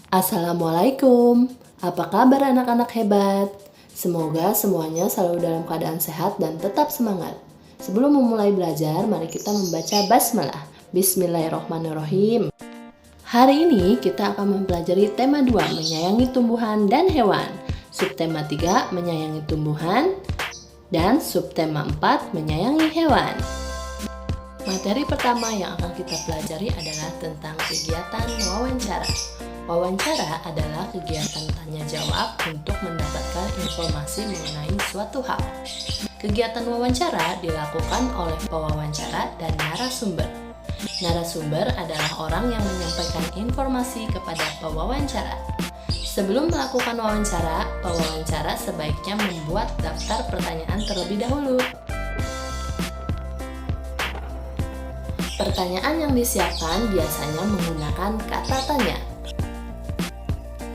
Assalamualaikum, apa kabar anak-anak hebat? Semoga semuanya selalu dalam keadaan sehat dan tetap semangat. Sebelum memulai belajar, mari kita membaca basmalah. Bismillahirrahmanirrahim. Hari ini kita akan mempelajari tema 2, menyayangi tumbuhan dan hewan. Subtema 3, menyayangi tumbuhan. Dan subtema 4, menyayangi hewan. Materi pertama yang akan kita pelajari adalah tentang kegiatan wawancara. Wawancara adalah kegiatan tanya jawab untuk mendapatkan informasi mengenai suatu hal. Kegiatan wawancara dilakukan oleh pewawancara dan narasumber. Narasumber adalah orang yang menyampaikan informasi kepada pewawancara. Sebelum melakukan wawancara, pewawancara sebaiknya membuat daftar pertanyaan terlebih dahulu. Pertanyaan yang disiapkan biasanya menggunakan kata tanya.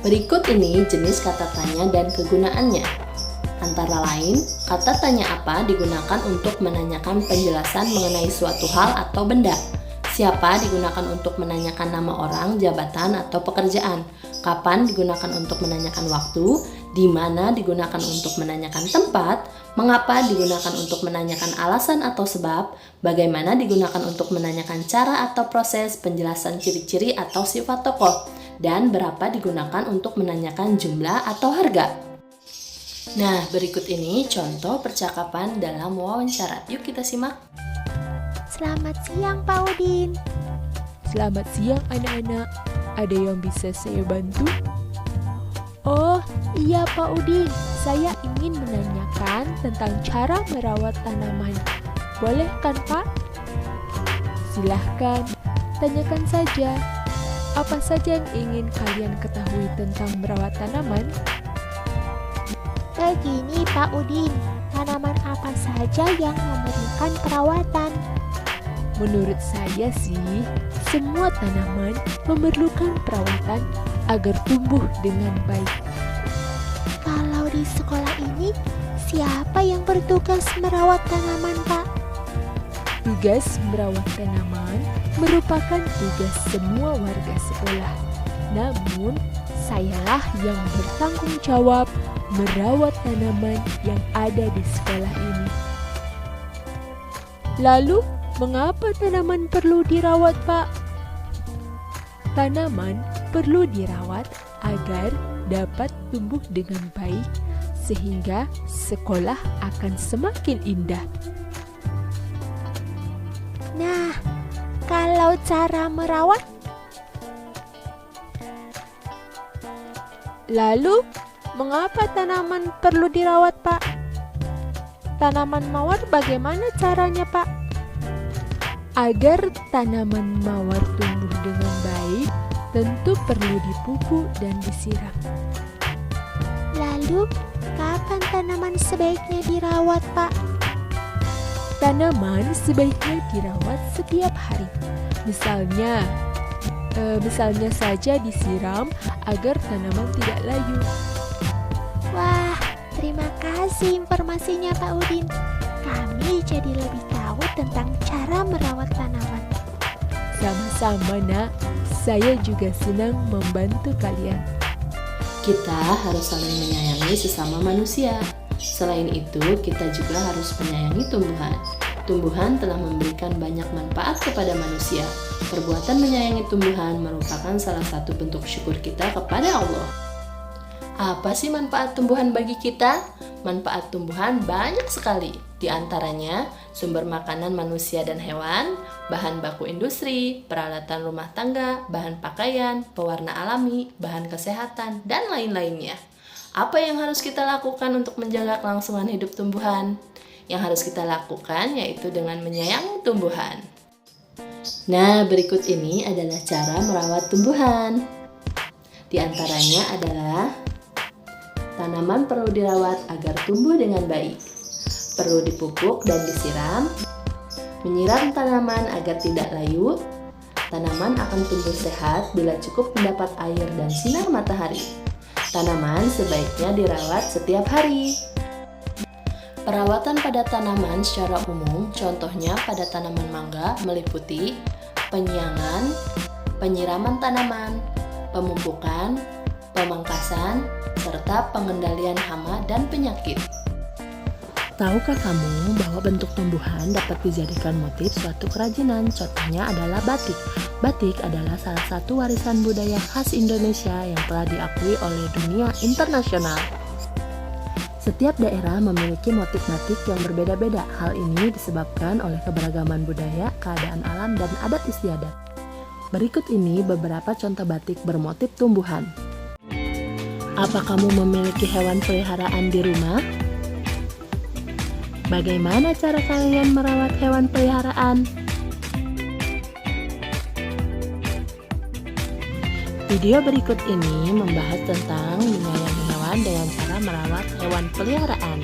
Berikut ini jenis kata tanya dan kegunaannya. Antara lain, kata tanya apa digunakan untuk menanyakan penjelasan mengenai suatu hal atau benda. Siapa digunakan untuk menanyakan nama orang, jabatan, atau pekerjaan. Kapan digunakan untuk menanyakan waktu. Di mana digunakan untuk menanyakan tempat. Mengapa digunakan untuk menanyakan alasan atau sebab. Bagaimana digunakan untuk menanyakan cara atau proses, penjelasan ciri-ciri atau sifat tokoh. Dan berapa digunakan untuk menanyakan jumlah atau harga. Nah, berikut ini contoh percakapan dalam wawancara. Yuk kita simak. Selamat siang, Pak Udin. Selamat siang anak-anak. Ada yang bisa saya bantu? Oh, iya Pak Udin. Saya ingin menanyakan tentang cara merawat tanaman. Boleh kan, Pak? Silahkan, tanyakan saja. Apa saja yang ingin kalian ketahui tentang merawat tanaman? Begini Pak Udin, tanaman apa saja yang memerlukan perawatan? Menurut saya sih, semua tanaman memerlukan perawatan agar tumbuh dengan baik. Kalau di sekolah ini, siapa yang bertugas merawat tanaman, Pak? Tugas merawat tanaman merupakan tugas semua warga sekolah. Namun, sayalah yang bertanggung jawab merawat tanaman yang ada di sekolah ini. Lalu, mengapa tanaman perlu dirawat, Pak? Tanaman perlu dirawat agar dapat tumbuh dengan baik, sehingga sekolah akan semakin indah. Nah, kalau cara merawat? Lalu, mengapa tanaman perlu dirawat, Pak? Tanaman mawar bagaimana caranya, Pak? Agar tanaman mawar tumbuh dengan baik, tentu perlu dipupuk dan disiram. Lalu, kapan tanaman sebaiknya dirawat, Pak? Tanaman sebaiknya dirawat setiap hari. Misalnya saja disiram agar tanaman tidak layu. Wah, terima kasih informasinya Pak Udin. Kami jadi lebih tahu tentang cara merawat tanaman. Sama-sama, Nak. Saya juga senang membantu kalian. Kita harus saling menyayangi sesama manusia. Selain itu, kita juga harus menyayangi tumbuhan. Tumbuhan telah memberikan banyak manfaat kepada manusia. Perbuatan menyayangi tumbuhan merupakan salah satu bentuk syukur kita kepada Allah. Apa sih manfaat tumbuhan bagi kita? Manfaat tumbuhan banyak sekali. Di antaranya, sumber makanan manusia dan hewan, bahan baku industri, peralatan rumah tangga, bahan pakaian, pewarna alami, bahan kesehatan, dan lain-lainnya. Apa yang harus kita lakukan untuk menjaga kelangsungan hidup tumbuhan? Yang harus kita lakukan yaitu dengan menyayangi tumbuhan. Nah, berikut ini adalah cara merawat tumbuhan. Di antaranya adalah tanaman perlu dirawat agar tumbuh dengan baik. Perlu dipupuk dan disiram. Menyiram tanaman agar tidak layu. Tanaman akan tumbuh sehat bila cukup mendapat air dan sinar matahari. Tanaman sebaiknya dirawat setiap hari. Perawatan pada tanaman secara umum, contohnya pada tanaman mangga meliputi penyiangan, penyiraman tanaman, pemupukan, pemangkasan, serta pengendalian hama dan penyakit. Tahukah kamu bahwa bentuk tumbuhan dapat dijadikan motif suatu kerajinan? Contohnya adalah batik. Batik adalah salah satu warisan budaya khas Indonesia yang telah diakui oleh dunia internasional. Setiap daerah memiliki motif batik yang berbeda-beda. Hal ini disebabkan oleh keberagaman budaya, keadaan alam, dan adat istiadat. Berikut ini beberapa contoh batik bermotif tumbuhan. Apa kamu memiliki hewan peliharaan di rumah? Bagaimana cara kalian merawat hewan peliharaan? Video berikut ini membahas tentang menyayangi hewan dengan cara merawat hewan peliharaan.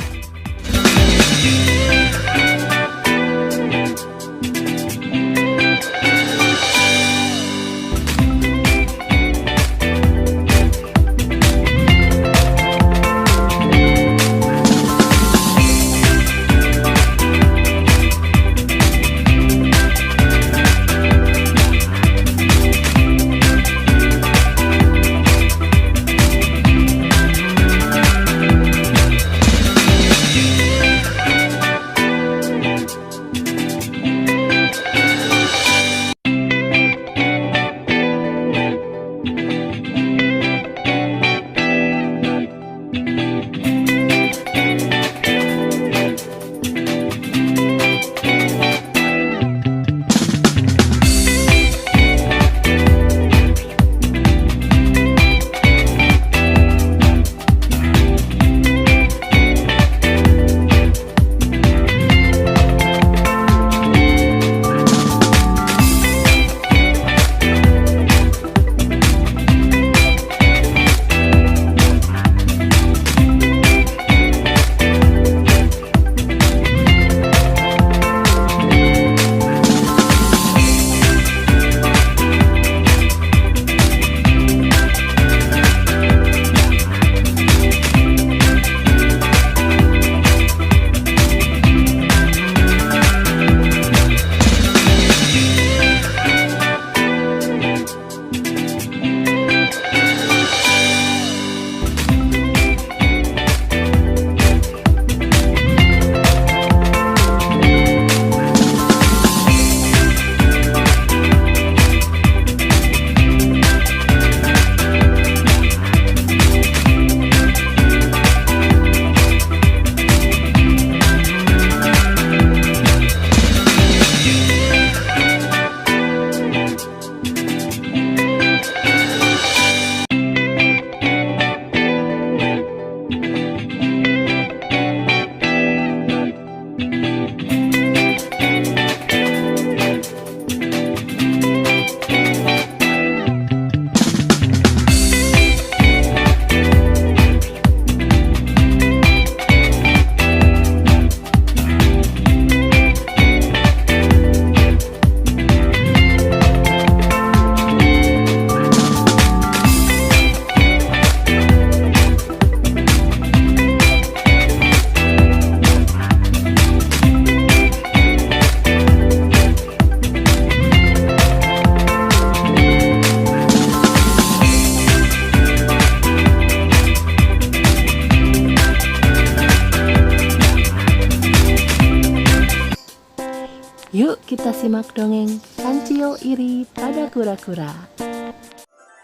Yuk kita simak dongeng Kancil Iri pada Kura-Kura.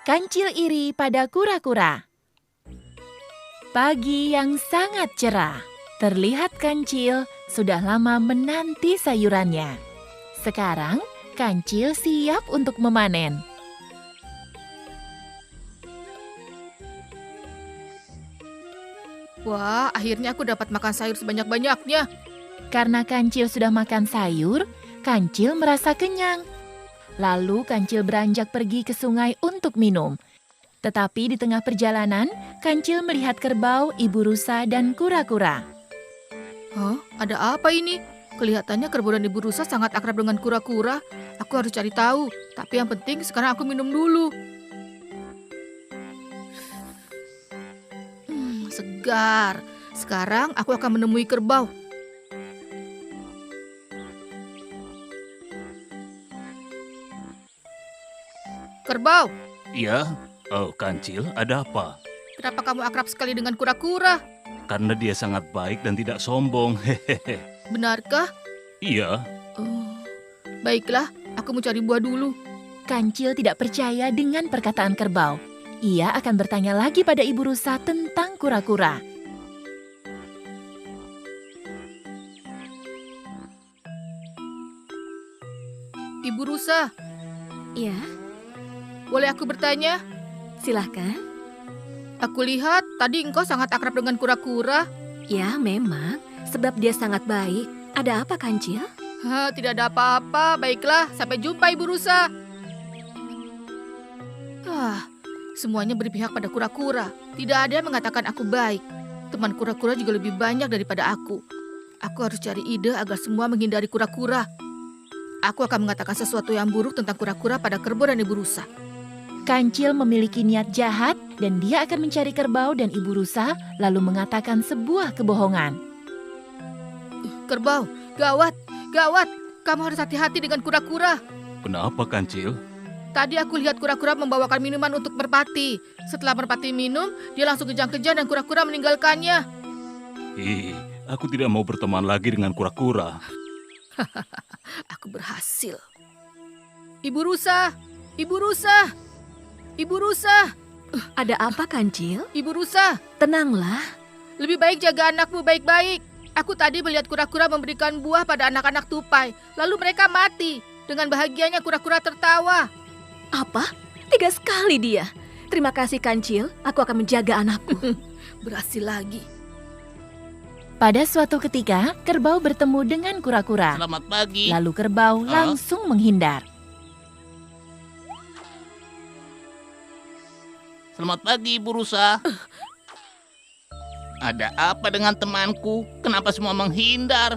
Kancil iri pada kura-kura. Pagi yang sangat cerah. Terlihat kancil sudah lama menanti sayurannya. Sekarang kancil siap untuk memanen. Wah, akhirnya aku dapat makan sayur sebanyak-banyaknya. Karena kancil sudah makan sayur, kancil merasa kenyang. Lalu kancil beranjak pergi ke sungai untuk minum. Tetapi di tengah perjalanan, kancil melihat kerbau, ibu rusa, dan kura-kura. Hah? Ada apa ini? Kelihatannya kerbau dan ibu rusa sangat akrab dengan kura-kura. Aku harus cari tahu. Tapi yang penting sekarang aku minum dulu. Segar. Sekarang aku akan menemui kerbau. Kerbau, Ya, Oh, Kancil, ada apa? Kenapa kamu akrab sekali dengan kura-kura? Karena dia sangat baik dan tidak sombong. Hehehe. Benarkah? Iya, Oh, baiklah, aku mau cari buah dulu. Kancil tidak percaya dengan perkataan kerbau. Ia akan bertanya lagi pada ibu rusa tentang kura-kura. Ibu rusa, Ya, boleh aku bertanya? silahkan. Aku lihat tadi engkau sangat akrab dengan kura-kura. Ya, memang. Sebab dia sangat baik. Ada apa, Kancil? Hah, tidak ada apa-apa. Baiklah, sampai jumpa Ibu Rusa. Semuanya berpihak pada kura-kura. Tidak ada yang mengatakan aku baik. Teman kura-kura juga lebih banyak daripada aku. Aku harus cari ide agar semua menghindari kura-kura. Aku akan mengatakan sesuatu yang buruk tentang kura-kura pada Kerbau dan Ibu Rusa. Kancil memiliki niat jahat dan dia akan mencari kerbau dan ibu rusa lalu mengatakan sebuah kebohongan. Kerbau, gawat, gawat. Kamu harus hati-hati dengan kura-kura. kenapa Kancil? Tadi aku lihat kura-kura membawakan minuman untuk merpati. Setelah merpati minum, dia langsung kejang-kejang dan kura-kura meninggalkannya. Aku tidak mau berteman lagi dengan kura-kura. Aku berhasil. Ibu Rusa, Ibu Rusa, Ibu Rusa, Ada apa, Kancil? Ibu Rusa. Tenanglah. Lebih baik jaga anakmu baik-baik. Aku tadi melihat kura-kura memberikan buah pada anak-anak tupai. Lalu mereka mati. Dengan bahagianya kura-kura tertawa. Apa? Tega sekali dia. Terima kasih, Kancil. Aku akan menjaga anakku. Berhasil lagi. Pada suatu ketika, kerbau bertemu dengan kura-kura. Selamat pagi. Lalu kerbau langsung menghindar. Selamat pagi, Ibu Rusa. Ada apa dengan temanku? Kenapa semua menghindar?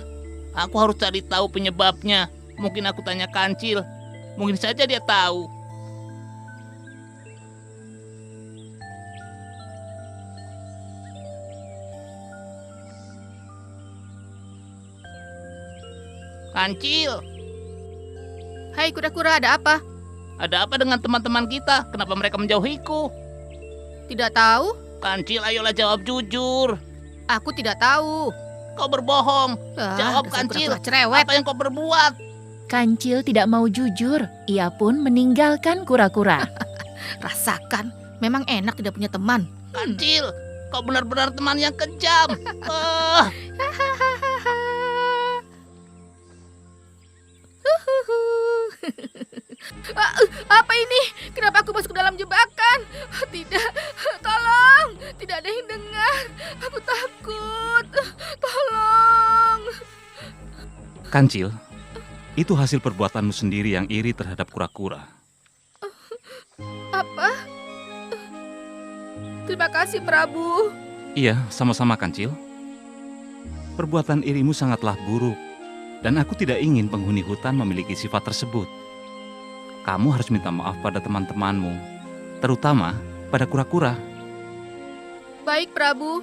Aku harus cari tahu penyebabnya. Mungkin aku tanya Kancil. Mungkin saja dia tahu. Kancil, Hai kura-kura, ada apa? ada apa dengan teman-teman kita? Kenapa mereka menjauhiku? Tidak tahu? Kancil, ayolah jawab jujur. Aku tidak tahu. Kau berbohong. Jawab, Dasar Kancil. kura-kura cerewet. Apa yang kau berbuat? Kancil tidak mau jujur. Ia pun meninggalkan kura-kura. Rasakan, memang enak tidak punya teman. Kancil, kau benar-benar teman yang kejam. Ah, Apa ini? Kenapa aku masuk dalam jebakan? Tidak, tolong. Tidak ada yang dengar. Aku takut. Tolong. Kancil, itu hasil perbuatanmu sendiri yang iri terhadap kura-kura. Apa? Terima kasih, Prabu. Iya, sama-sama Kancil. Perbuatan irimu sangatlah buruk, dan aku tidak ingin penghuni hutan memiliki sifat tersebut. Kamu harus minta maaf pada teman-temanmu, terutama pada kura-kura. Baik, Prabu.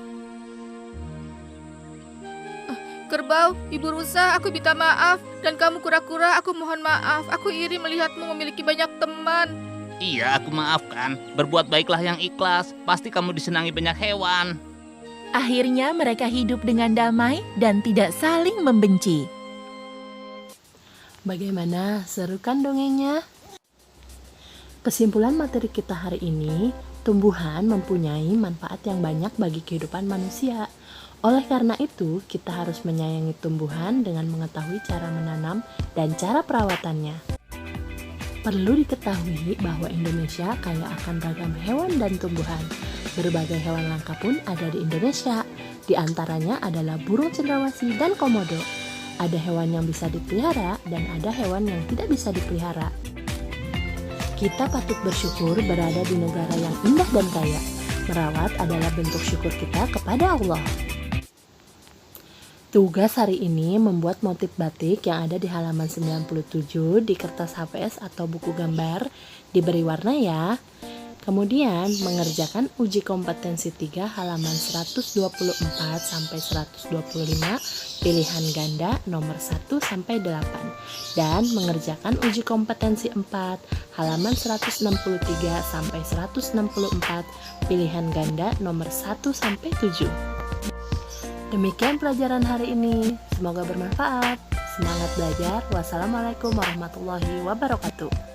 Kerbau, Ibu Rusa, aku minta maaf. Dan kamu kura-kura, aku mohon maaf. Aku iri melihatmu memiliki banyak teman. iya, aku maafkan. Berbuat baiklah yang ikhlas. Pasti kamu disenangi banyak hewan. Akhirnya mereka hidup dengan damai dan tidak saling membenci. Bagaimana? Seru kan dongengnya? Kesimpulan materi kita hari ini, tumbuhan mempunyai manfaat yang banyak bagi kehidupan manusia. Oleh karena itu, kita harus menyayangi tumbuhan dengan mengetahui cara menanam dan cara perawatannya. Perlu diketahui bahwa Indonesia kaya akan ragam hewan dan tumbuhan. Berbagai hewan langka pun ada di Indonesia. Di antaranya adalah burung cendrawasih dan komodo. Ada hewan yang bisa dipelihara dan ada hewan yang tidak bisa dipelihara. Kita patut bersyukur berada di negara yang indah dan kaya. Merawat adalah bentuk syukur kita kepada Allah. Tugas hari ini membuat motif batik yang ada di halaman 97 di kertas HVS atau buku gambar. Diberi warna ya. Kemudian mengerjakan uji kompetensi 3 halaman 124 sampai 125 pilihan ganda nomor 1 sampai 8 dan mengerjakan uji kompetensi 4 halaman 163 sampai 164 pilihan ganda nomor 1 sampai 7. Demikian pelajaran hari ini. Semoga bermanfaat. Semangat belajar. Wassalamualaikum warahmatullahi wabarakatuh.